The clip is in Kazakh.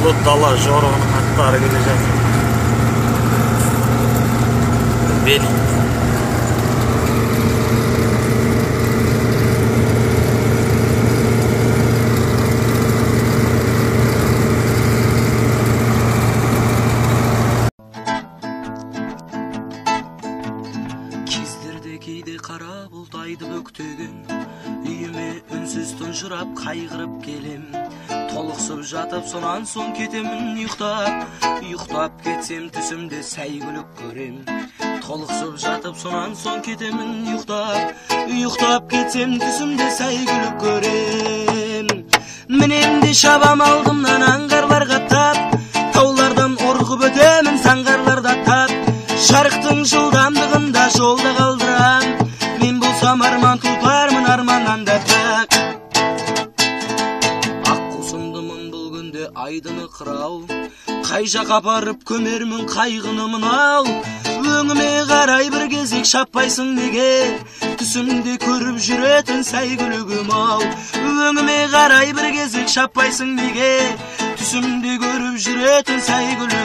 Ulu dala jorug'uning attari kelajak. Beli. Kizdirdeki qara bultaydı böktөгөн, үйüme үнсіз тұнжырап қайғырып келем. Толықсып жатып сонан соң кетемін ұйықтап кетсем түсімде сәйгүлік көрем. Толықсып жатып сонан соң кетемін ұйықтап кетсем түсімде сәйгүлік көрем. Мінемде шабам алдымнан аңғарларға тап, таулардан орғып өтемін саңғарларда тап. Жарықтың жылдамдығында жолда қалдырам, мен болсам арман тұтармын арманнан да так. Аққусымдымын бұл күнде айдыны қырау, қай жаққа апарып көмермін қайғыны мынау. Өңіме қарай бір кезек шаппайсың неге, түсімде көріп жүретін сәйгүлігім ау. Өңіме қарай бір кезек шаппайсың неге, түсімде көріп жүретін сәйгүлігім.